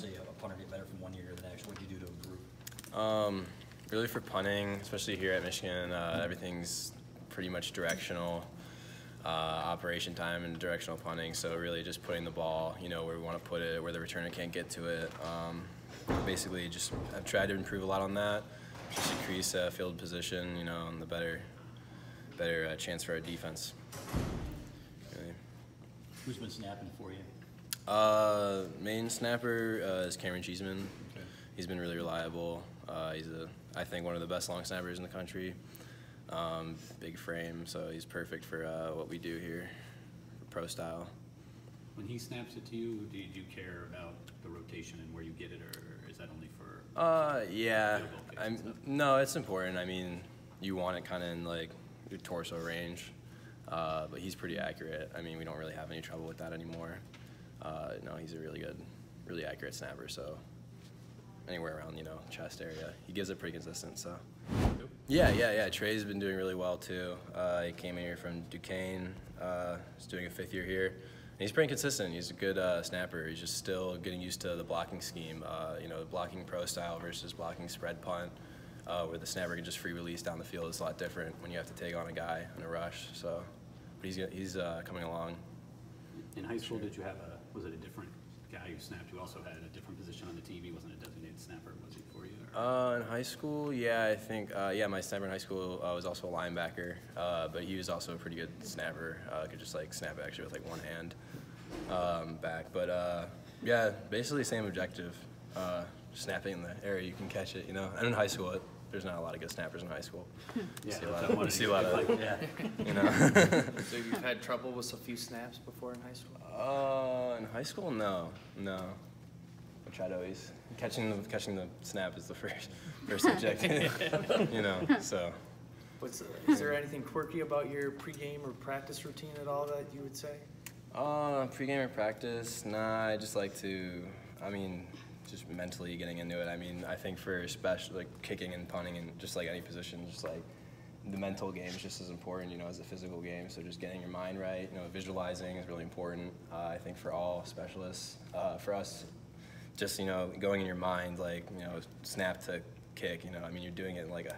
does a punter get better from one year to the next? What do you do to improve? Really for punting, especially here at Michigan, everything's pretty much directional. Operation time and directional punting, so really just putting the ball, where we want to put it, where the returner can't get to it. Basically, just I've tried to improve a lot on that, just increase field position, and the better chance for our defense. Really. Who's been snapping for you? Main snapper is Cameron Cheeseman. Okay. He's been really reliable. He's I think one of the best long snappers in the country. Big frame, so he's perfect for what we do here, pro style. When he snaps it to you, do you care about the rotation and where you get it, or is that only for? Yeah. No, it's important. I mean, you want it kind of in like your torso range, but he's pretty accurate. I mean, we don't really have any trouble with that anymore. No, he's a really accurate snapper. So anywhere around chest area, he gives it pretty consistent. So. Yeah. Trey's been doing really well too. He came in here from Duquesne. He's doing a 5th year here. And he's pretty consistent. He's a good snapper. He's just still getting used to the blocking scheme. Blocking pro style versus blocking spread punt, where the snapper can just free release down the field is a lot different when you have to take on a guy in a rush. So, but he's coming along. In high school, did you have was it a different guy who snapped? You also had a different position on the team. He wasn't a designated snapper, was he for you? In high school, yeah, I think, my snapper in high school was also a linebacker, but he was also a pretty good snapper. Could just snap actually with one hand back. But yeah, basically same objective, snapping in the area you can catch it, And in high school, there's not a lot of good snappers in high school. You see a lot of So you've had trouble with a few snaps before in high school? In high school, no. I tried always catching the snap is the first objective, So. Is there anything quirky about your pregame or practice routine at all that you would say? Pregame or practice? Nah, I just like to. Just mentally getting into it. I think for especially kicking and punting and just any position, just the mental game is just as important, as the physical game. So just getting your mind right, visualizing is really important. I think for all specialists, for us, just going in your mind, snap to kick. You're doing it in 1.5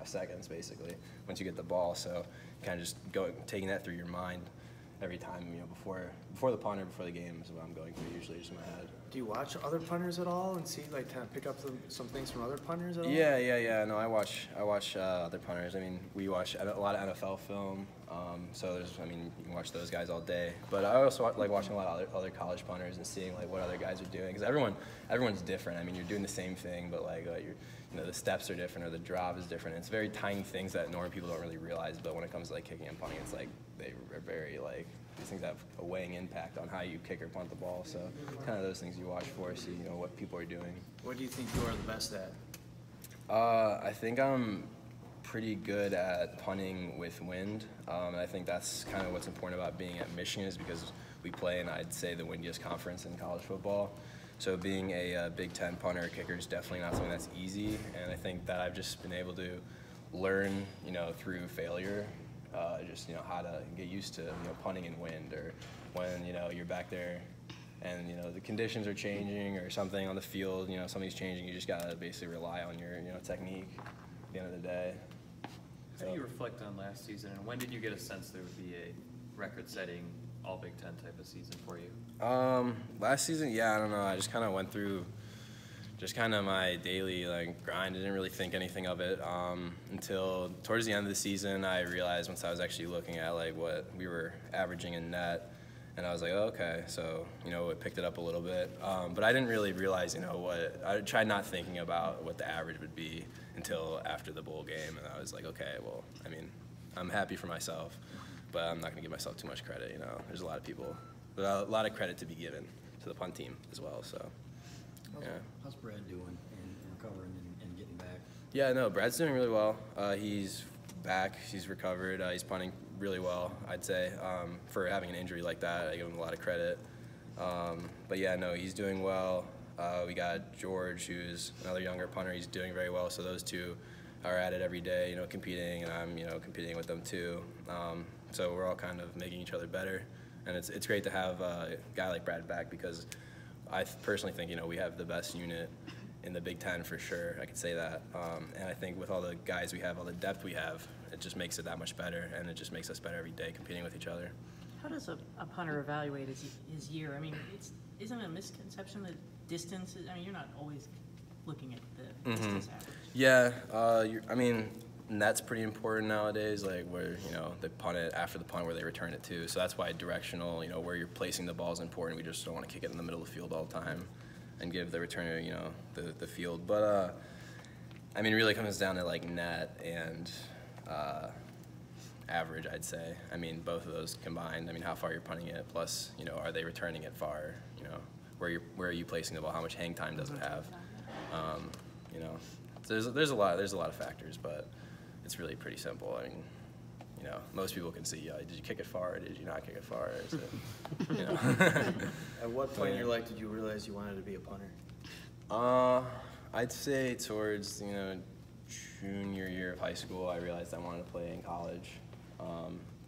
seconds basically once you get the ball. So kind of just taking that through your mind every time, before the punter, before the game is what I'm going through usually, just in my head. Do you watch other punters at all and see, kind of pick up some things from other punters at all? Yeah. No, I watch other punters. We watch a lot of NFL film, so you can watch those guys all day. But I also like watching a lot of other college punters and seeing what other guys are doing, because everyone's different. You're doing the same thing, but the steps are different or the drop is different. It's very tiny things that normal people don't really realize, but when it comes to kicking and punting, it's they are very these things have a weighing impact on how you kick or punt the ball. So kind of those things you watch for, see what people are doing. What do you think you are the best at? I think I'm pretty good at punting with wind, and I think that's kind of what's important about being at Michigan, is because we play in, I'd say, the windiest conference in college football. So being a Big Ten punter or kicker is definitely not something that's easy, and I think that I've just been able to learn, through failure, how to get used to, punting in wind, or when, you're back there and, the conditions are changing or something on the field, something's changing, you just gotta basically rely on your, technique at the end of the day. How do you reflect on last season, and when did you get a sense there would be a record-setting all Big Ten type of season for you? Last season, yeah, I don't know. I just kind of went through just kind of my daily grind. I didn't really think anything of it until towards the end of the season. I realized once I was actually looking at what we were averaging in net, and I was like, oh, okay, so it picked it up a little bit. But I didn't really realize I tried not thinking about what the average would be until after the bowl game, and I was like, okay, well, I'm happy for myself, but I'm not going to give myself too much credit. There's a lot of people, but a lot of credit to be given to the punt team as well. So. Yeah. How's Brad doing in recovering and getting back? Yeah, no, Brad's doing really well. He's back. He's recovered. He's punting really well, I'd say, for having an injury like that. I give him a lot of credit. But yeah, no, he's doing well. We got George, who's another younger punter. He's doing very well. So those two are at it every day, competing, and I'm, competing with them too. So we're all kind of making each other better. And it's great to have a guy like Brad back, because I personally think, we have the best unit in the Big Ten for sure. I could say that. And I think with all the guys we have, all the depth we have, it just makes it that much better, and it just makes us better every day competing with each other. How does a punter evaluate his year? I mean, isn't it a misconception that distance is, I mean, you're not always looking at the distance average. Yeah, and that's pretty important nowadays, like where, they punt it after the punt where they return it to. So that's why directional, where you're placing the ball is important. We just don't want to kick it in the middle of the field all the time and give the returner, the field. But, really comes down to like net and average, I'd say. Both of those combined. How far you're punting it, plus, are they returning it far? Where are you placing the ball? How much hang time does it have? So there's a lot of factors, but it's really pretty simple. Most people can see, did you kick it far or did you not kick it far? Is it, At what point in your life did you realize you wanted to be a punter? I'd say towards, junior year of high school, I realized I wanted to play in college.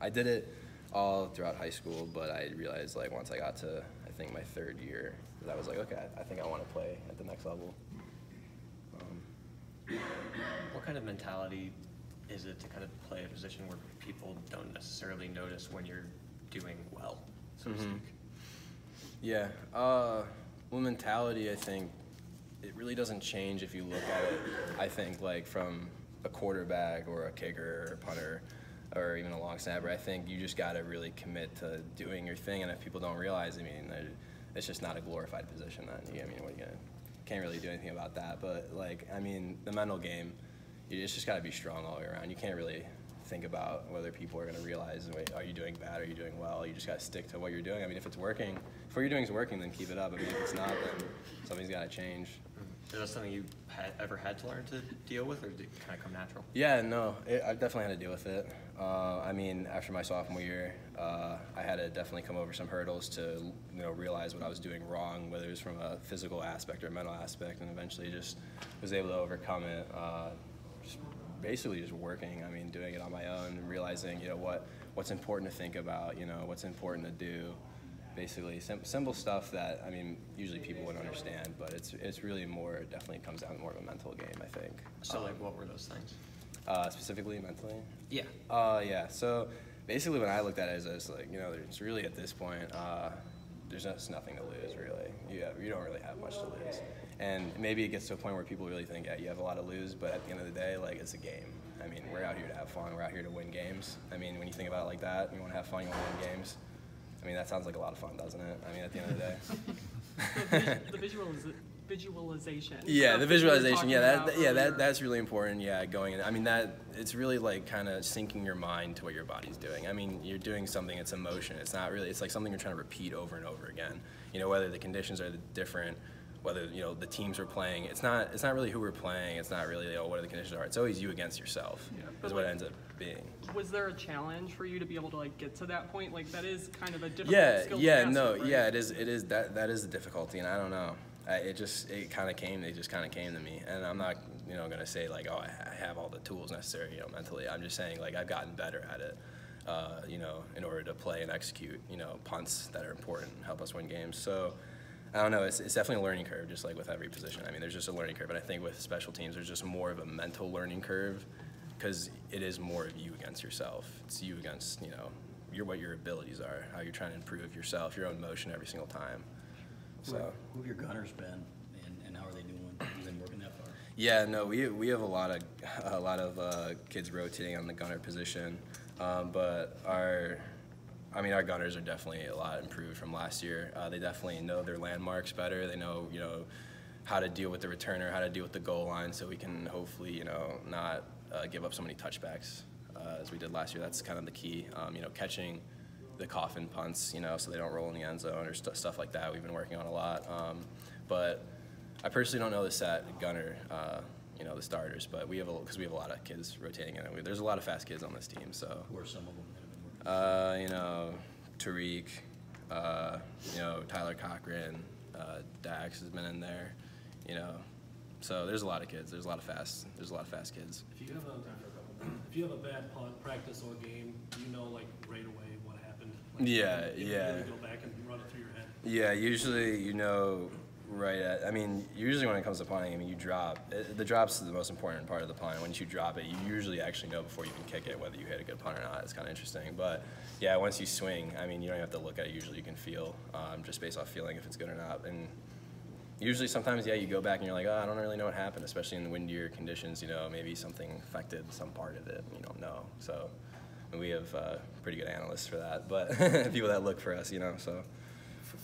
I did it all throughout high school, but I realized like once I got to, I think my third year, that I was like, okay, I think I want to play at the next level. What kind of mentality is it to kind of play a position where people don't necessarily notice when you're doing well, so to speak? Yeah, well, mentality, I think, it really doesn't change if you look at it, I think, like from a quarterback or a kicker or a punter or even a long snapper. I think you just got to really commit to doing your thing, and if people don't realize, it's just not a glorified position then. What are you gonna, can't really do anything about that, but like, the mental game, it's just got to be strong all the way around. You can't really think about whether people are going to realize, wait, are you doing bad, are you doing well? You just got to stick to what you're doing. If it's working, if what you're doing is working, then keep it up. If it's not, then something's got to change. Is that something you ever had to learn to deal with, or did it kind of come natural? Yeah, no, I've definitely had to deal with it. After my sophomore year, I had to definitely come over some hurdles to realize what I was doing wrong, whether it was from a physical aspect or a mental aspect, and eventually just was able to overcome it. Basically just working, doing it on my own and realizing, what's important to think about, what's important to do. Basically, simple stuff that, usually people wouldn't understand, but it's really more, definitely comes down to more of a mental game, I think. So, what were those things? Specifically mentally? Yeah. Yeah, so basically when I looked at it, it's like, it's really at this point, there's just nothing to lose, really. You don't really have much to lose. And maybe it gets to a point where people really think, yeah, you have a lot to lose, but at the end of the day, like, it's a game. We're out here to have fun. We're out here to win games. When you think about it like that, you want to have fun, you want to win games. That sounds like a lot of fun, doesn't it? At the end of the day. The visualization. Yeah, the visualization. Yeah, that's really important. Yeah, going in. That it's really like kind of syncing your mind to what your body's doing. You're doing something. It's emotion. It's not really. It's like something you're trying to repeat over and over again. Whether the conditions are different, whether the teams we're playing. It's not really who we're playing. It's not really what are the conditions are. It's always you against yourself. Yeah, is what it ends up being. Was there a challenge for you to be able to get to that point? Like that is kind of a difficult skill to master, right? Yeah, it is that is the difficulty, and I don't know. It just kind of came to me, and I'm not gonna say like, oh, I have all the tools necessary mentally. I'm just saying like I've gotten better at it, in order to play and execute punts that are important and help us win games. So I don't know, it's definitely a learning curve, just like with every position. There's just a learning curve, and I think with special teams there's just more of a mental learning curve, because it is more of you against yourself. It's you against what your abilities are, how you're trying to improve yourself, your own motion every single time. So Who have your gunners been, and how are they doing? Have you been working that far? Yeah, no, we have a lot of kids rotating on the gunner position, but our gunners are definitely a lot improved from last year. They definitely know their landmarks better. They know how to deal with the returner, how to deal with the goal line, so we can hopefully not give up so many touchbacks as we did last year. That's kind of the key. Catching the coffin punts, so they don't roll in the end zone or stuff like that. We've been working on a lot. But I personally don't know the set gunner, the starters, but because we have a lot of kids rotating in it. There's a lot of fast kids on this team, so. Who are some of them that have been working? Tariq, Tyler Cochran, Dax has been in there, So there's a lot of kids. There's a lot of fast kids. If you have a bad punt, practice or game, like right away what happened. Like, Yeah. you really go back and run it through your head. Yeah, usually I mean, usually when it comes to punting, I mean, you drop. The drop's the most important part of the punt. Once you drop it, you usually actually know before you can kick it whether you hit a good punt or not. It's kind of interesting. But yeah, once you swing, I mean, you don't even have to look at it. Usually you can feel, just based off feeling if it's good or not. And usually sometimes, yeah, you go back and you're like, oh, I don't really know what happened, especially in the windier conditions, maybe something affected some part of it, you don't know. So we have pretty good analysts for that, but people that look for us, so.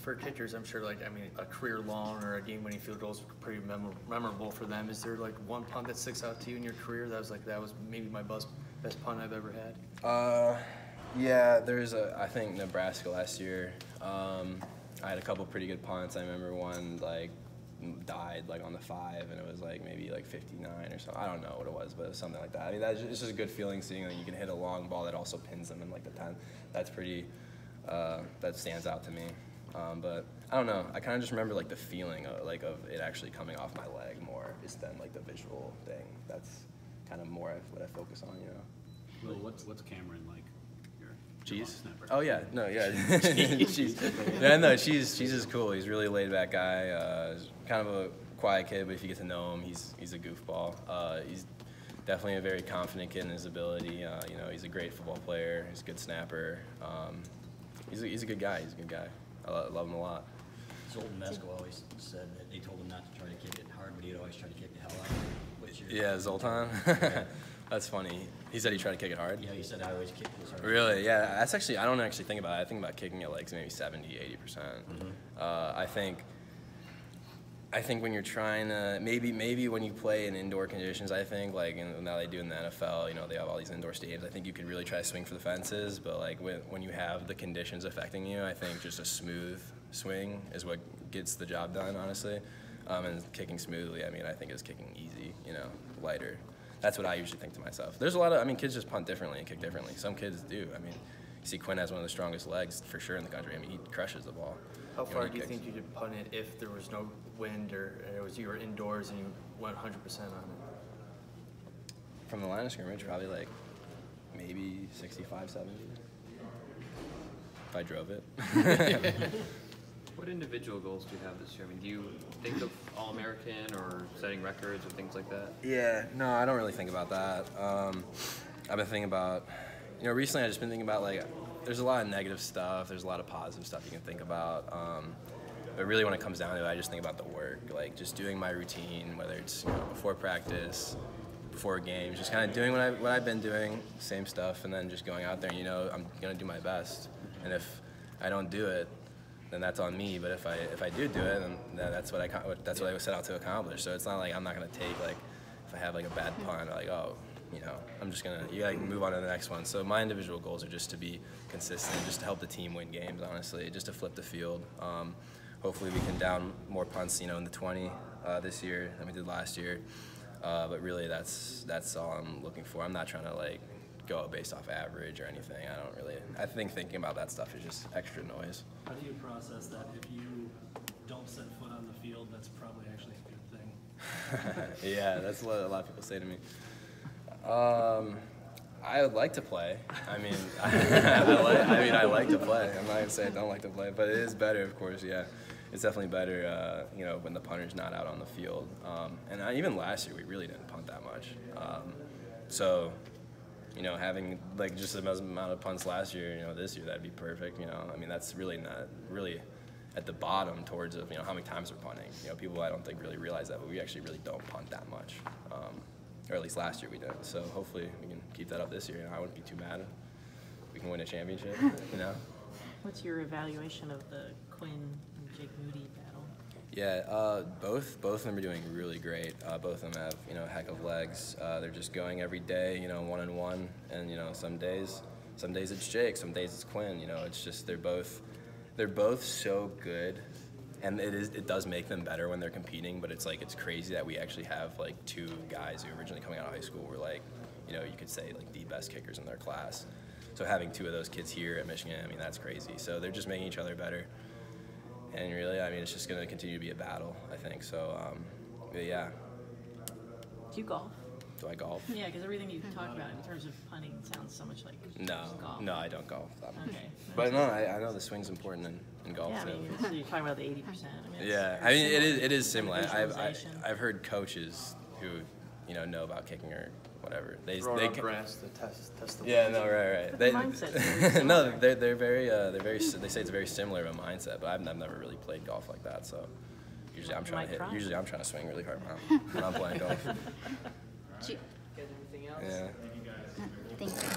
For kickers, I'm sure, a career long or a game-winning field goal is pretty memorable for them. Is there one punt that sticks out to you in your career that was maybe my best punt I've ever had? Yeah, there's I think Nebraska last year. I had a couple pretty good punts. I remember one died on the 5, and it was maybe 59 or something. I don't know what it was, but it was something like that. I mean, it's just a good feeling seeing that you can hit a long ball that also pins them in the 10. That's pretty. That stands out to me. But I don't know. I kind of just remember the feeling of it actually coming off my leg more than the visual thing. That's kind of more what I focus on, Well, what's Cameron like? Your Cheese? snapper? Oh yeah, no, yeah. Cheese. Yeah, no, Cheese is cool. He's a really laid back guy. Kind of a quiet kid, but if you get to know him, he's a goofball. He's definitely a very confident kid in his ability. He's a great football player. He's a good snapper. He's a good guy. He's a good guy. I love him a lot. Zoltan Mesko always said that they told him not to try to kick it hard, but he'd always try to kick the hell out of it. What's your Yeah, Zoltan. That's funny. He said he tried to kick it hard. Yeah, he said I always kick it as hard. Really? Yeah. That's actually, I don't actually think about it. I think about kicking it maybe 70, 80%. I think when you're trying to, maybe when you play in indoor conditions, I think, now they do in the NFL, they have all these indoor stadiums, I think you could really try to swing for the fences, but, when you have the conditions affecting you, I think just a smooth swing is what gets the job done, honestly. And kicking smoothly, I think is kicking easy, lighter. That's what I usually think to myself. There's a lot of, kids just punt differently and kick differently. Some kids do. You see Quinn has one of the strongest legs, for sure, in the country. He crushes the ball. How when far he do you kicks. think you could punt it if there was no wind or you were indoors and you went 100% on it? From the line of scrimmage, probably maybe 65, 70. If I drove it. What individual goals do you have this year? Do you think of All-American or setting records or things like that? Yeah, no, I don't really think about that. I've been thinking about, recently I've just been thinking about there's a lot of negative stuff, there's a lot of positive stuff you can think about. But really when it comes down to it, I just think about the work, just doing my routine, whether it's before practice, before games, just kind of doing what I've been doing, same stuff, and then just going out there and I'm gonna do my best. And if I don't do it, then that's on me. But if I do it, then that's what I set out to accomplish. So it's not I'm not gonna take if I have a bad punt, I'm just gonna move on to the next one. So my individual goals are just to be consistent, just to help the team win games. Honestly, just to flip the field. Hopefully we can down more punts, in the 20 this year than we did last year. But really, that's all I'm looking for. I'm not trying to go based off average or anything. I think thinking about that stuff is just extra noise. How do you process that? If you don't set foot on the field, that's probably actually a good thing. Yeah, that's what a lot of people say to me. I would like to play. I like to play. I'm not gonna say I don't like to play, but it is better, of course. Yeah, it's definitely better. When the punter's not out on the field. And even last year, we really didn't punt that much. So, having just the amount of punts last year, this year that'd be perfect. That's really not really at the bottom towards of how many times we're punting. People I don't think really realize that, but we actually really don't punt that much. Or at least last year we did. So hopefully we can keep that up this year. I wouldn't be too mad if we can win a championship. What's your evaluation of the Quinn and Jake Moody battle? Yeah, both of them are doing really great. Both of them have a heck of legs. They're just going every day, 1-on-1, and some days it's Jake, some days it's Quinn. It's just they're both so good. And it does make them better when they're competing, but it's crazy that we actually have two guys who originally coming out of high school were you could say the best kickers in their class. So having two of those kids here at Michigan, that's crazy. So they're just making each other better. And really, it's just going to continue to be a battle, I think. So, yeah. Do you golf? Do I golf? Yeah, because everything you talk about in terms of punting sounds so much like No, Golf. no, I don't golf that much. Okay. But no, I know the swing's important in golf Yeah, I too. mean, so you're talking about the 80%. I mean, it's Yeah, I very mean similar. it is similar. Visualization. I've heard coaches who know about kicking or whatever. They Throw it they on can, grass to test the. yeah, no, right. They, Mindset's very no, similar. they're very they say it's very similar of a mindset, but I've never really played golf like that. So usually I'm trying to hit. Might try. Usually I'm trying to swing really hard when I'm playing golf. Do you- Got anything else? Yeah. Thank you.